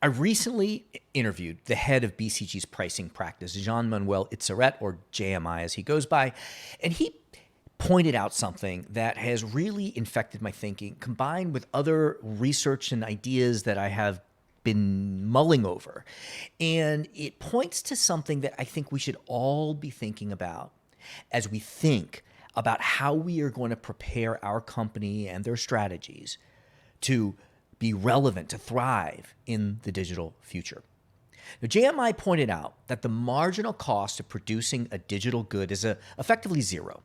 I recently interviewed the head of BCG's pricing practice, Jean-Manuel Itzeret, or JMI as he goes by, and he pointed out something that has really infected my thinking, combined with other research and ideas that I have been mulling over. And it points to something that I think we should all be thinking about as we think about how we are going to prepare our company and their strategies to be relevant, to thrive in the digital future. Now, JMI pointed out that the marginal cost of producing a digital good is effectively zero.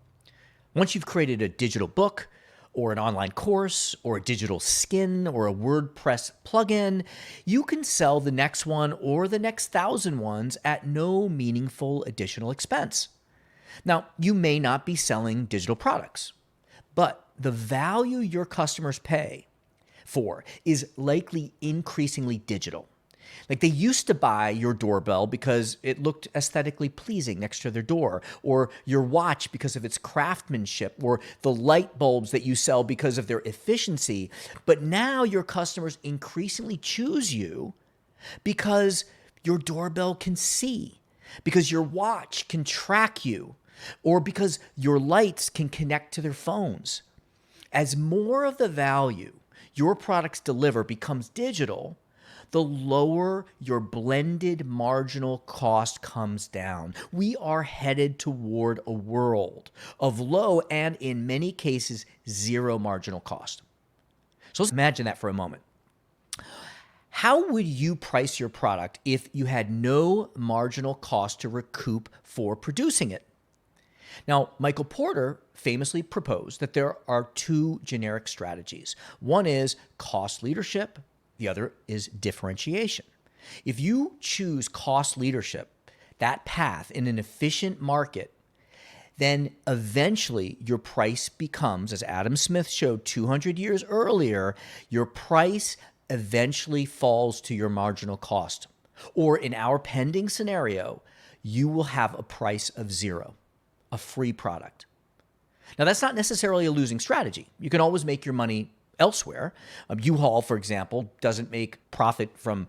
Once you've created a digital book or an online course or a digital skin or a WordPress plugin, you can sell the next one or the next 1,000 ones at no meaningful additional expense. Now, you may not be selling digital products, but the value your customers pay for is likely increasingly digital. Like they used to buy your doorbell because it looked aesthetically pleasing next to their door, or your watch because of its craftsmanship, or the light bulbs that you sell because of their efficiency. But now your customers increasingly choose you because your doorbell can see, because your watch can track you, or because your lights can connect to their phones. As more of the value your products deliver becomes digital, the lower your blended marginal cost comes down. We are headed toward a world of low and, in many cases, zero marginal cost. So let's imagine that for a moment. How would you price your product if you had no marginal cost to recoup for producing it? Now, Michael Porter famously proposed that there are two generic strategies. One is cost leadership, the other is differentiation. If you choose cost leadership, that path in an efficient market, then eventually your price becomes, as Adam Smith showed 200 years earlier, your price eventually falls to your marginal cost. Or in our pending scenario, you will have a price of zero. A free product. Now, that's not necessarily a losing strategy. You can always make your money elsewhere. U-Haul, for example, doesn't make profit from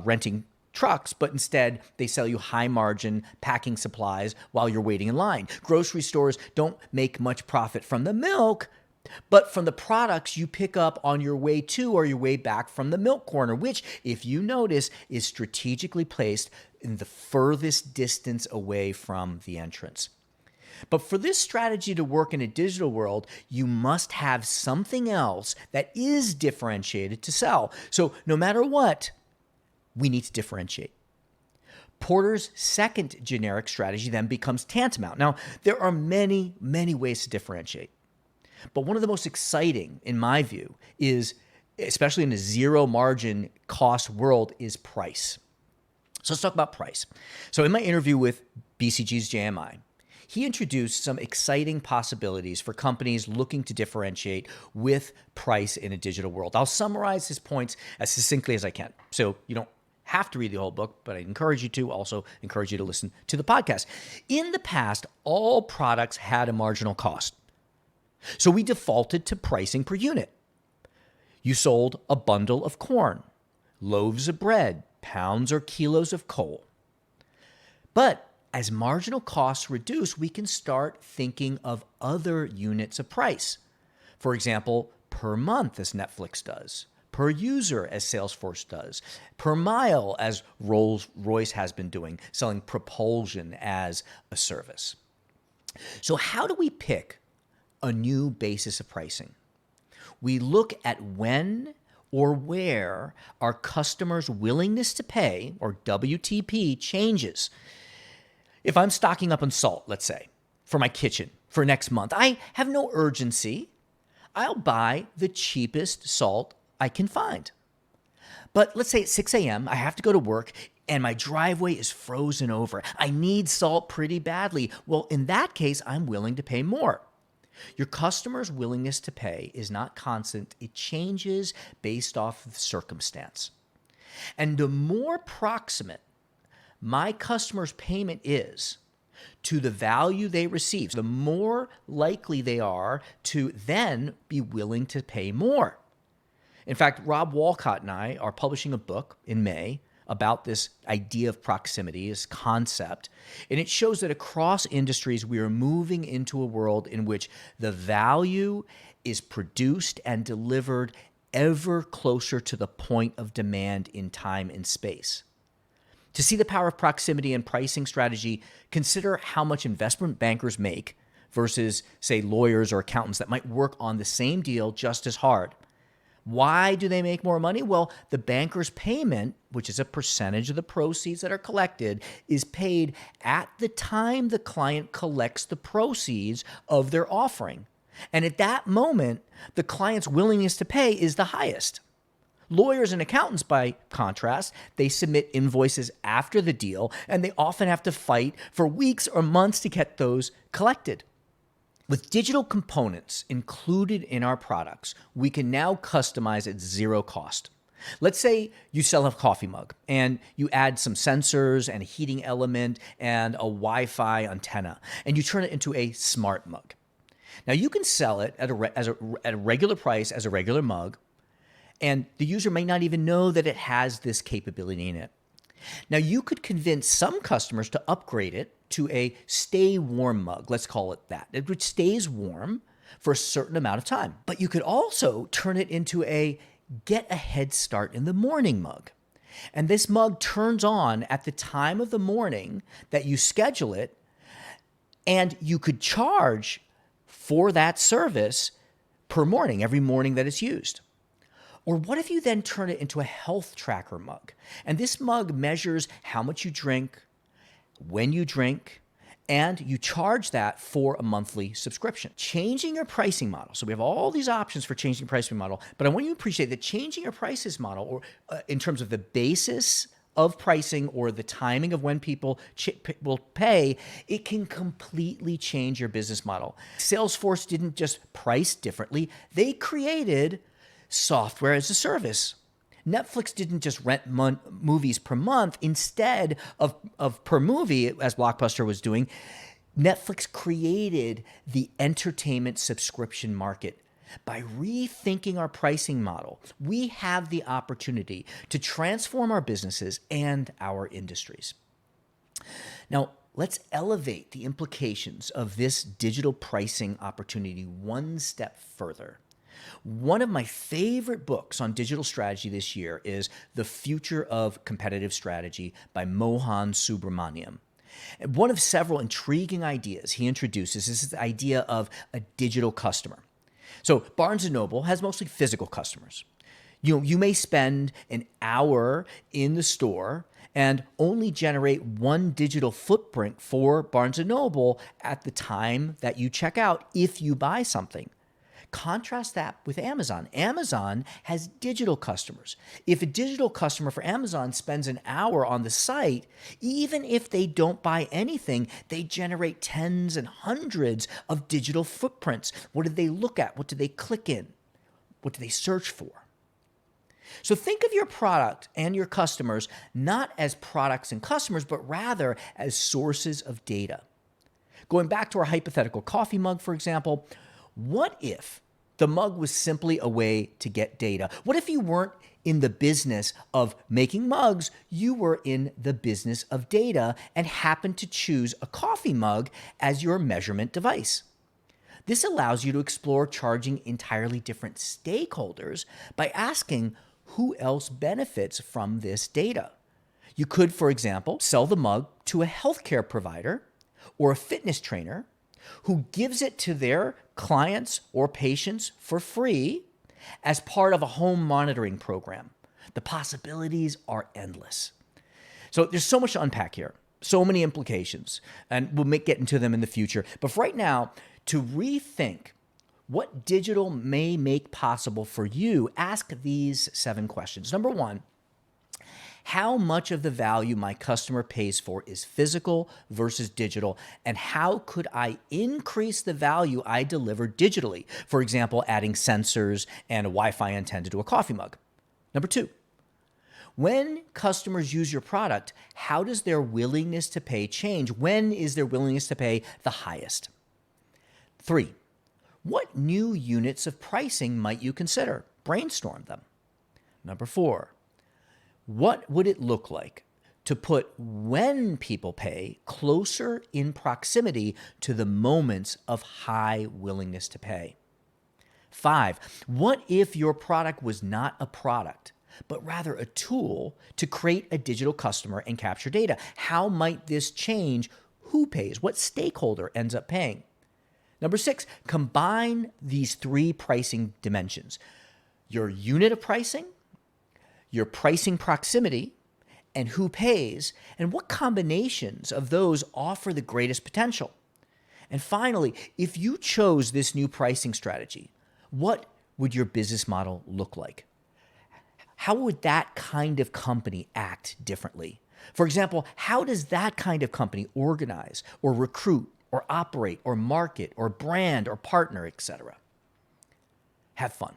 renting trucks, but instead they sell you high margin packing supplies while you're waiting in line. Grocery stores don't make much profit from the milk, but from the products you pick up on your way to or your way back from the milk corner, which, if you notice, is strategically placed in the furthest distance away from the entrance. But for this strategy to work in a digital world, you must have something else that is differentiated to sell. So no matter what, we need to differentiate. Porter's second generic strategy then becomes tantamount. Now, there are many, many ways to differentiate. But one of the most exciting, in my view, is, especially in a zero margin cost world, is price. So let's talk about price. So in my interview with BCG's JMI, he introduced some exciting possibilities for companies looking to differentiate with price in a digital world. I'll summarize his points as succinctly as I can. So you don't have to read the whole book, but I encourage you to. Also encourage you to listen to the podcast. In the past, all products had a marginal cost. So we defaulted to pricing per unit. You sold a bundle of corn, loaves of bread, pounds or kilos of coal. But as marginal costs reduce, we can start thinking of other units of price. For example, per month, as Netflix does, per user, as Salesforce does, per mile, as Rolls-Royce has been doing, selling propulsion as a service. So how do we pick a new basis of pricing? We look at when or where our customers' willingness to pay, or WTP, changes. If I'm stocking up on salt, let's say, for my kitchen for next month, I have no urgency. I'll buy the cheapest salt I can find. But let's say at 6 a.m., I have to go to work and my driveway is frozen over. I need salt pretty badly. Well, in that case, I'm willing to pay more. Your customer's willingness to pay is not constant. It changes based off of circumstance. And the more proximate my customer's payment is to the value they receive, the more likely they are to then be willing to pay more. In fact, Rob Walcott and I are publishing a book in May about this idea of proximity, this concept. And it shows that across industries, we are moving into a world in which the value is produced and delivered ever closer to the point of demand in time and space. To see the power of proximity and pricing strategy, consider how much investment bankers make versus, say, lawyers or accountants that might work on the same deal just as hard. Why do they make more money? Well, the banker's payment, which is a percentage of the proceeds that are collected, is paid at the time the client collects the proceeds of their offering. And at that moment, the client's willingness to pay is the highest. Lawyers and accountants, by contrast, they submit invoices after the deal, and they often have to fight for weeks or months to get those collected. With digital components included in our products, we can now customize at zero cost. Let's say you sell a coffee mug and you add some sensors and a heating element and a Wi-Fi antenna, and you turn it into a smart mug. Now you can sell it at a regular price as a regular mug, and the user may not even know that it has this capability in it. Now you could convince some customers to upgrade it to a stay warm mug, let's call it that, which stays warm for a certain amount of time. But you could also turn it into a get a head start in the morning mug. And this mug turns on at the time of the morning that you schedule it, and you could charge for that service per morning, every morning that it's used. Or what if you then turn it into a health tracker mug? And this mug measures how much you drink, when you drink, and you charge that for a monthly subscription. Changing your pricing model. So we have all these options for changing your pricing model, but I want you to appreciate that changing your prices model, or in terms of the basis of pricing or the timing of when people will pay, it can completely change your business model. Salesforce didn't just price differently. They created software as a service. Netflix didn't just rent movies per month. Instead of per movie, as Blockbuster was doing, Netflix created the entertainment subscription market. By rethinking our pricing model, we have the opportunity to transform our businesses and our industries. Now, let's elevate the implications of this digital pricing opportunity one step further. One of my favorite books on digital strategy this year is The Future of Competitive Strategy by Mohan Subramaniam. And one of several intriguing ideas he introduces is the idea of a digital customer. So Barnes & Noble has mostly physical customers. You may spend an hour in the store and only generate one digital footprint for Barnes & Noble at the time that you check out if you buy something. Contrast that with Amazon. Amazon has digital customers. If a digital customer for Amazon spends an hour on the site, even if they don't buy anything, they generate tens and hundreds of digital footprints. What do they look at? What do they click in? What do they search for? So think of your product and your customers not as products and customers, but rather as sources of data. Going back to our hypothetical coffee mug, for example, what if the mug was simply a way to get data? What if you weren't in the business of making mugs, you were in the business of data and happened to choose a coffee mug as your measurement device? This allows you to explore charging entirely different stakeholders by asking who else benefits from this data. You could, for example, sell the mug to a healthcare provider or a fitness trainer who gives it to their clients or patients for free as part of a home monitoring program. The possibilities are endless. So there's so much to unpack here, so many implications, and we'll get into them in the future. But for right now, to rethink what digital may make possible for you, ask these 7 questions. Number 1, how much of the value my customer pays for is physical versus digital, and how could I increase the value I deliver digitally? For example, adding sensors and a Wi-Fi antenna to a coffee mug. Number 2, when customers use your product, how does their willingness to pay change? When is their willingness to pay the highest? 3, what new units of pricing might you consider? Brainstorm them. Number 4, what would it look like to put when people pay closer in proximity to the moments of high willingness to pay? 5, what if your product was not a product, but rather a tool to create a digital customer and capture data? How might this change who pays? What stakeholder ends up paying? Number 6, combine these 3 pricing dimensions: your unit of pricing, your pricing proximity, and who pays, and what combinations of those offer the greatest potential. And finally, if you chose this new pricing strategy, what would your business model look like? How would that kind of company act differently? For example, how does that kind of company organize or recruit or operate or market or brand or partner, etc.? Have fun.